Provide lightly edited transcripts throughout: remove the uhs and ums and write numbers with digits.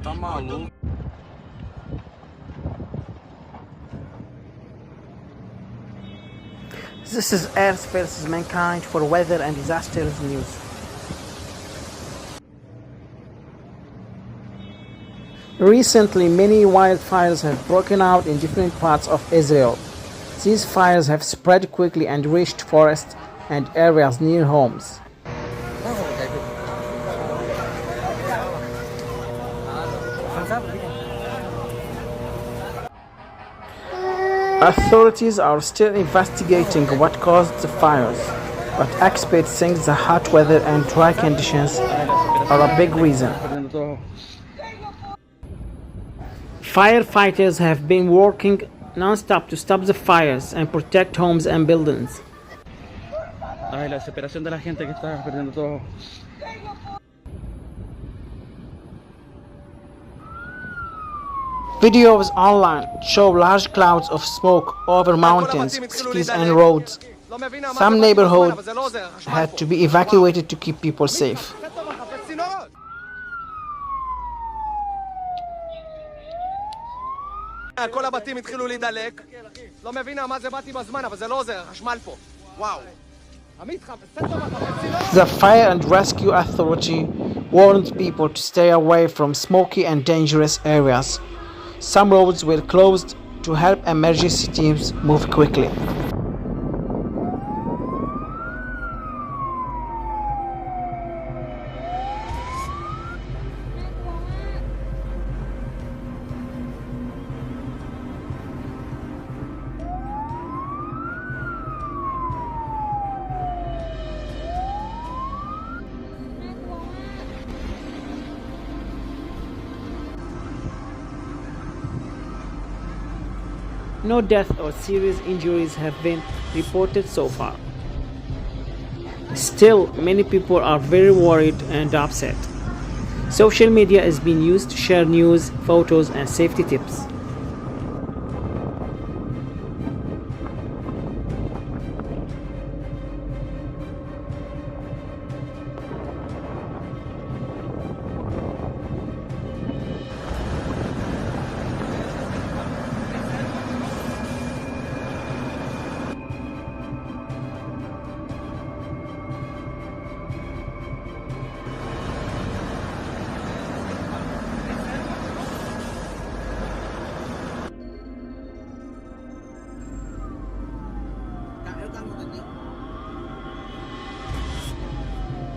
Tá maluco. This is Earth versus Mankind for weather and disasters news. Recently, many wildfires have broken out in different parts of Israel. These fires have spread quickly and reached forests and areas near homes. Authorities are still investigating what caused the fires, but experts think the hot weather and dry conditions are a big reason. Firefighters have been working nonstop to stop the fires and protect homes and buildings. Ay, la desesperación de la gente que está perdiendo todo. Videos online show large clouds of smoke over mountains, cities and roads. Some neighborhoods had to be evacuated to keep people safe. כל הבתים התחילו להידלק. לא מבינה מה זה באתי בזמן, אבל זה לא עוזר, חשמל פה. וואו. The Fire and Rescue Authority warned people to stay away from smoky and dangerous areas. Some roads were closed to help emergency teams move quickly. No death or serious injuries have been reported so far. Still, many people are very worried and upset. Social media is being used to share news, photos, and safety tips.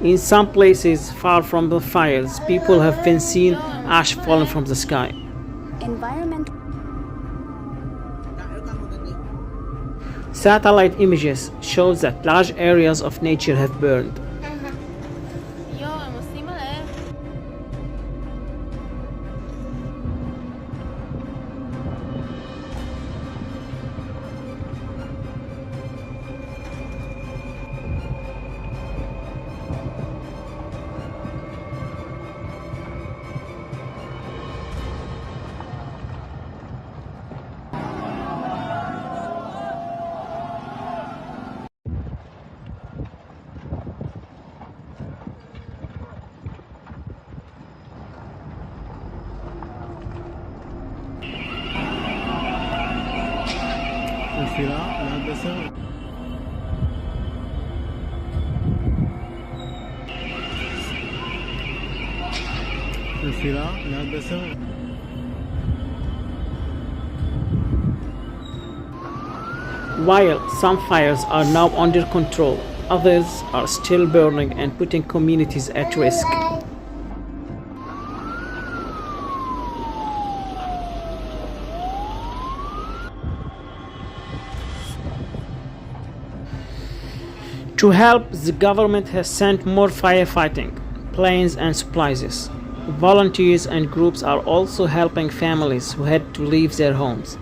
In some places far from the fires, people have been seen ash falling from the sky. Satellite images show that large areas of nature have burned. While some fires are now under control, others are still burning and putting communities at risk. To help, the government has sent more firefighting planes and supplies. Volunteers and groups are also helping families who had to leave their homes.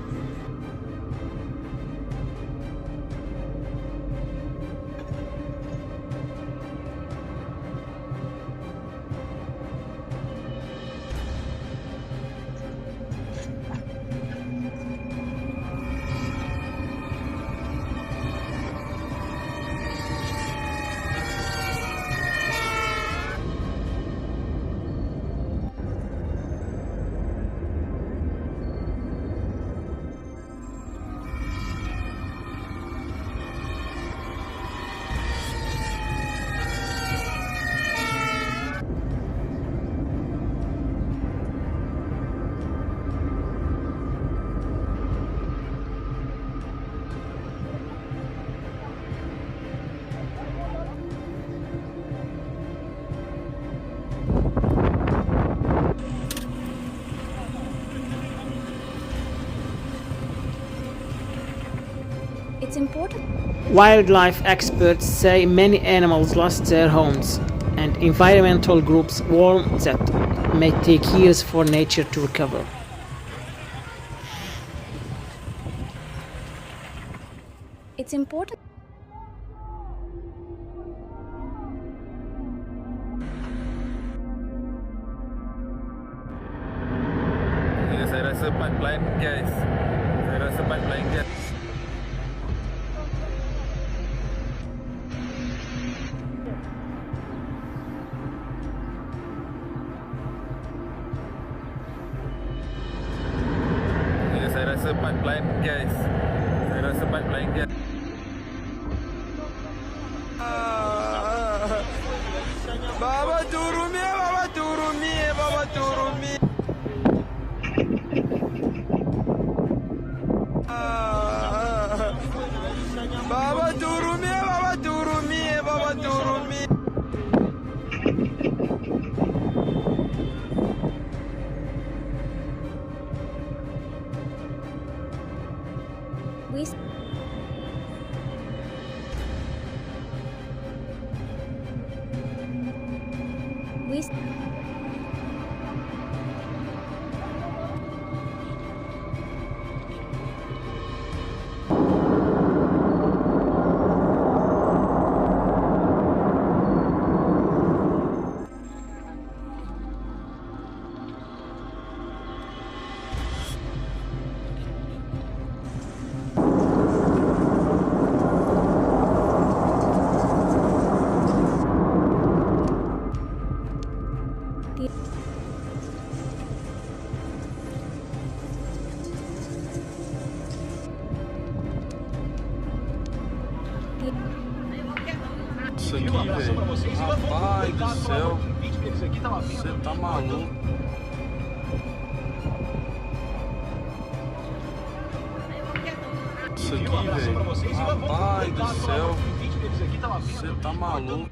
It's important. Wildlife experts say many animals lost their homes, and environmental groups warn that it may take years for nature to recover. It's important. Ya, saya rasa pipeline gas. Saya rasa pipeline gas. Ya, saya rasa pipeline gas. Saya rasa pipeline gas. Baba turumi, baba turumi, baba turumi. Baba turumi, baba turumi, baba turumi. We we Isso aqui, velho. Rapaz do céu. Você tá maluco. Isso aqui, velho. Rapaz do céu. Você tá maluco.